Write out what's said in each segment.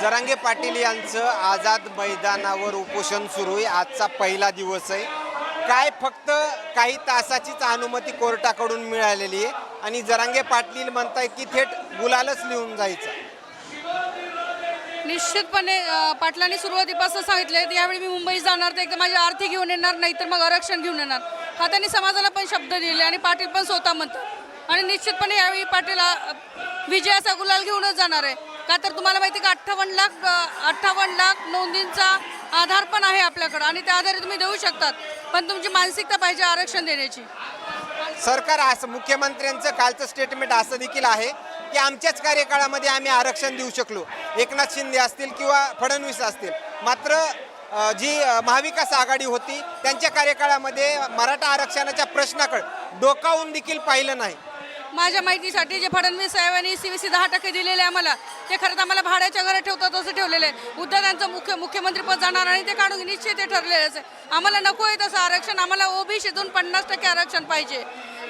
जरांगे पाटील यांचं आझाद मैदानावर उपोषण सुरू आहे. आजचा पहिला दिवस आहे. काय फक्त काही तासाचीच अनुमती कोर्टाकडून मिळालेली आहे आणि जरांगे पाटील म्हणतायत की थेट गुलालच लिहून जायचं. निश्चितपणे पाटलांनी सुरुवातीपासून सांगितले यावेळी मी मुंबईत जाणार तर एकदा माझी आर्थिक घेऊन येणार नाही तर मग आरक्षण घेऊन येणार. हा त्यांनी समाजाला पण शब्द दिले आणि पाटील पण स्वतः म्हणतात आणि निश्चितपणे यावेळी पाटील विजयाचा गुलाल घेऊनच जाणार आहे. का तर तुम्हाला माहिती का 58 लाख नोंदींचा आधार पण आहे आपल्याकडं आणि त्या आधारे तुम्ही देऊ शकतात, पण तुमची मानसिकता पाहिजे आरक्षण देण्याची. सरकार असं मुख्यमंत्र्यांचं कालचं स्टेटमेंट असं देखील आहे की आमच्याच कार्यकाळामध्ये आम्ही आरक्षण देऊ शकलो. एकनाथ शिंदे असतील किंवा फडणवीस असतील, मात्र जी महाविकास आघाडी होती त्यांच्या कार्यकाळामध्ये मराठा आरक्षणाच्या प्रश्नाकडे डोकावून देखील पाहिलं नाही. माझ्या माहितीसाठी जे फडणवीस साहेबांनी CBC 10% दिलेले आम्हाला, ते खरंच आम्हाला भाड्याच्या घरात ठेवतात असं ठेवलेलं आहे. उद्या त्यांचं मुख्यमंत्रीपद जाणार आणि ते काढून निश्चित ते ठरलेलंच आहे. आम्हाला नको आहे तसं आरक्षण. आम्हाला OBCतून 50% आरक्षण पाहिजे,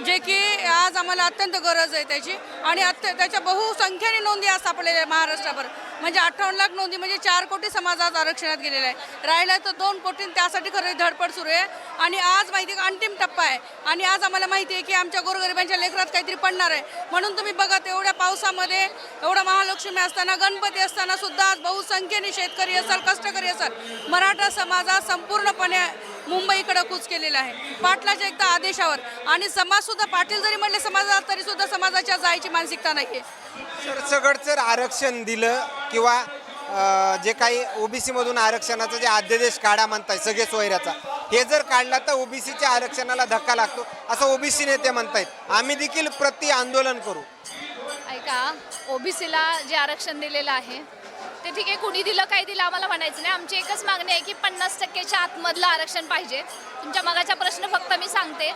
जे की आज आम्हाला अत्यंत गरज आहे त्याची. आणि त्याच्या बहुसंख्येने नोंदी आज सापडलेल्या आहे महाराष्ट्राभर. म्हणजे 58 लाख नोंदी म्हणजे 4 कोटी समाज आज आरक्षणात गेलेला आहे. राहिला तर 2 कोटी. त्यासाठी खरं धडपड सुरू आहे आणि आज माहिती का अंतिम टप्पा आहे आणि आज आम्हाला माहिती आहे की आमच्या गोरगरिबांच्या लेकरात काहीतरी पडणार आहे. म्हणून तुम्ही बघा एवढ्या पावसामध्ये, एवढा महालक्ष्मी असताना, गणपती असताना सुद्धा आज बहुसंख्येने शेतकरी असाल, कष्टकरी असाल, मराठा समाजात संपूर्णपणे मुंबईकडे कूच केलेला आहे पाटलाच्या एकदा आदेशावर. आणि समाजसुद्धा पाटील जरी म्हणले समाजात तरी सुद्धा समाजाच्या जायची मानसिकता नाही आहे. सरसगट जर आरक्षण दिलं किंवा जे काही OBC मधून आरक्षणाचा जे अध्यादेश काढा म्हणताय सगळे सोयऱ्याचा, हे जर काढला तर OBCच्या आरक्षणाला धक्का लागतो असं OBC नेते म्हणतायत. आम्ही देखील प्रति आंदोलन करू. ऐका, OBCला जे आरक्षण दिलेलं आहे ते ठीक आहे, कुणी दिलं काय दिलं आम्हाला म्हणायचं नाही. आमची एकच मागणी आहे की 50%च्या आतमधलं आरक्षण पाहिजे. तुमच्या मगाचा प्रश्न फक्त मी सांगते,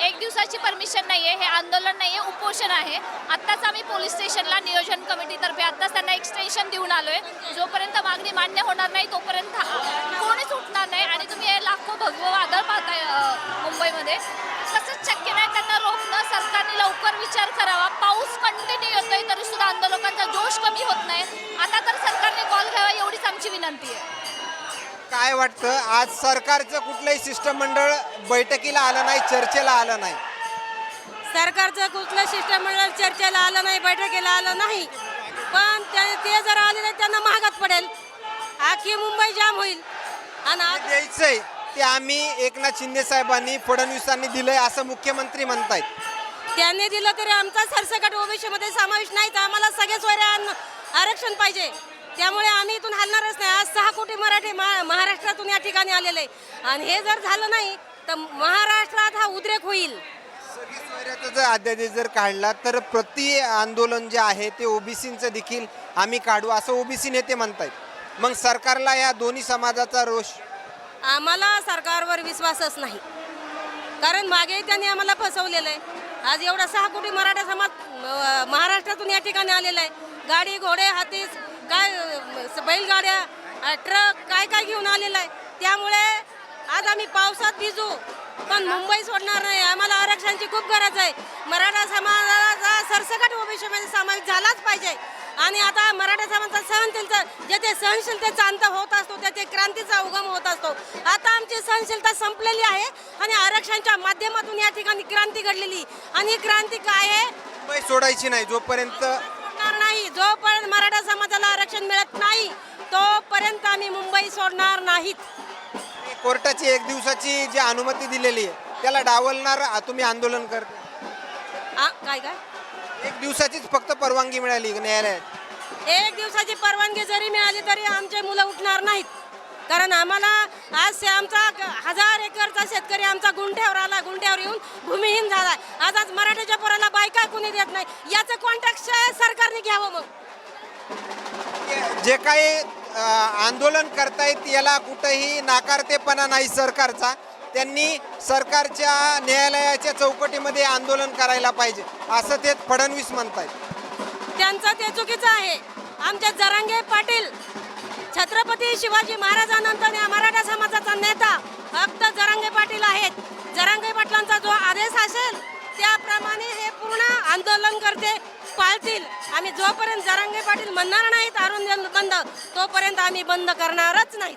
1 दिवसाची परमिशन नाही आहे, हे आंदोलन नाही आहे, उपोषण आहे. आत्ताच आम्ही पोलीस स्टेशनला नियोजन कमिटीतर्फे आत्ताच त्यांना एक्सटेन्शन देऊन आलो आहे. जोपर्यंत मागणी मान्य होणार नाही तोपर्यंत कोणीच उठणार नाही. आणि तुम्ही हे लाखो भगवं वादळ पाहताय मुंबईमध्ये, तसंच शक्य नाही त्यांना रोखणं. सरकारने लवकर विचार करावा. पाऊस कंटिन्यू येतोय तरी सुद्धा आंदोलकांचा जोश कमी होत नाही. आता तर सरकारने कॉल घ्यावा एवढीच आमची विनंती आहे. काय वाटतं, आज सरकारचं कुठलंही शिष्टमंडळ बैठकीला आलं नाही, चर्चेला आलं नाही? सरकारचं कुठलं शिष्टमंडळ चर्चेला आलं नाही, बैठकीला आलं नाही, पण ते जर आले नाही त्यांना महागात पडेल. आखी मुंबई जाम होईल. आणि द्यायचंय ते आम्ही एकनाथ शिंदे साहेबांनी, फडणवीसांनी दिलंय असं मुख्यमंत्री म्हणतायत. त्यांनी दिलं तरी आमचा सरसकट OBC मध्ये समावेश नाहीच. आम्हाला सगळे सोयरे आरक्षण पाहिजे. त्यामुळे आम्ही इथून हलणारच नाही. आज 6 कोटी मराठी महाराष्ट्रातून या ठिकाणी आलेले आहे आणि हे जर झालं नाही तर महाराष्ट्रात हा उद्रेक होईल. सगळी सोयऱ्याचा जर अध्यादेश जर काढला तर प्रति आंदोलन जे आहे ते OBCचं देखील आम्ही काढू असं OBC नेते म्हणतायत. मग सरकारला या दोन्ही समाजाचा रोष? आम्हाला सरकारवर विश्वासच नाही, कारण मागे त्यांनी आम्हाला फसवलेलं आहे. आज एवढा 6 कोटी मराठा समाज महाराष्ट्रातून या ठिकाणी आलेला आहे. गाडी, घोडे, हाती, काय बैलगाड्या, ट्रक, काय काय घेऊन आलेला आहे. त्यामुळे आज आम्ही पावसात भिजू पण मुंबई सोडणार नाही. आम्हाला आरक्षणाची खूप गरज आहे. मराठा समाजाचा सरसकट OBC मध्ये समावेश झालाच पाहिजे. आणि आता मराठा समाजाचा जेथे सहनशीलतेचा अंत होत असतो त्याचे क्रांतीचा उगम होत असतो. आता आमची सहनशीलता संपलेली आहे आणि आरक्षणाच्या माध्यमातून या ठिकाणी क्रांती घडलेली. आणि ही क्रांती काय आहे? मुंबई सोडायची नाही. जोपर्यंत नाही, जोपर्यंत मराठा समाजाला आरक्षण मिळत नाही तोपर्यंत आम्ही मुंबई सोडणार नाहीत. कोर्टाची 1 दिवसाची जी अनुमती दिलेली आहे त्याला डावलणार तुम्ही आंदोलन करते? काय काय 1 दिवसाचीच फक्त परवानगी मिळाली न्यायालयात. 1 दिवसाची परवानगी जरी मिळाली तरी आमचे मुलं उठणार नाहीत. कारण आम्हाला आज आमचा 1000 एकरचा शेतकरी आमचा गुंठ्यावर आला, गुंठ्यावर येऊन भूमिहीन झाला. आज मराठीच्या पोराला बायका कोणी देत नाही. याचं कॉन्ट्रॅक्ट सरकारने घ्यावं. मग जे काही आंदोलन करतायत याला कुठेही नाकारतेपणा नाही सरकारचा. त्यांनी सरकारच्या न्यायालयाच्या चौकटीमध्ये आंदोलन करायला पाहिजे असं ते फडणवीस म्हणतायत. त्यांचं ते चुकीचं आहे. आमचे जरांगे पाटील छत्रपती शिवाजी महाराजांनंतर या मराठा समाजाचा नेता फक्त जरांगे पाटील आहेत. जरांगे पाटलांचा जो आदेश असेल त्याप्रमाणे हे पूर्ण आंदोलन करते पाळतील. आम्ही जोपर्यंत जरांगे पाटील म्हणणार नाहीत आरक्षण बंद, तोपर्यंत आम्ही बंद करणारच नाहीत.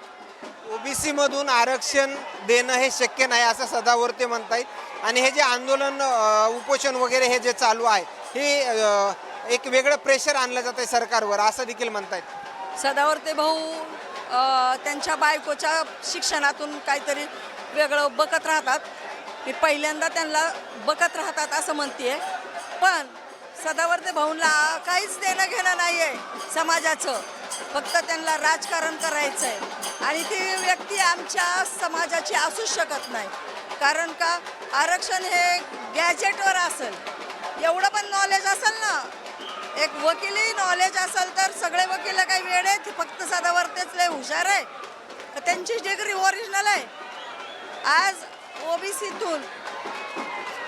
ओबीसी मधून आरक्षण देणं हे शक्य नाही असं सदावर्ते म्हणतायत. आणि हे जे आंदोलन उपोषण वगैरे हे जे चालू आहे हे एक वेगळं प्रेशर आणलं जातं सरकारवर असं देखील म्हणतायत. सदावर्ते भाऊ त्यांच्या बायकोच्या शिक्षणातून काहीतरी वेगळं बघत राहतात. मी पहिल्यांदा त्यांना बघत राहतात असं म्हणते. पण सदावर्ते भाऊंना काहीच देणं घेणं नाही आहे समाजाचं. फक्त त्यांना राजकारण करायचं आहे आणि ती व्यक्ती आमच्या समाजाची असूच शकत नाही. कारण का आरक्षण हे गॅजेटवर असेल, एवढं पण नॉलेज असेल ना, एक वकिली नॉलेज असेल तर सगळे वकील काही वेळ आहेत. फक्त सदावर्तेच लय हुशार आहे, त्यांची डिग्री ओरिजिनल आहे. आज ओबीसीतून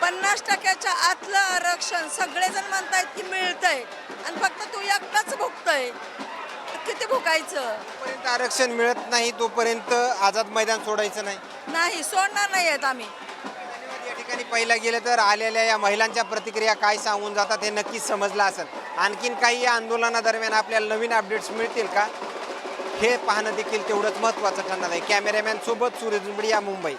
50% आतलं आरक्षण सगळेजण म्हणतायत की मिळतंय आणि फक्त तू एकटाच भुगतोय. किती भुकायचं? जोपर्यंत आरक्षण मिळत नाही तोपर्यंत आझाद मैदान सोडायचं नाही. नाही सोडणार नाही आहेत आम्ही. या ठिकाणी पहिला गेलं तर आलेल्या या महिलांच्या प्रतिक्रिया काय सांगून जातात हे नक्कीच समजलं असेल. आणखीन काही या आंदोलनादरम्यान आपल्याला नवीन अपडेट्स मिळतील का हे पाहणं देखील तेवढंच महत्त्वाचं ठरणार आहे. कॅमेरामॅन सोबत सूरज उंबडी, मुंबई.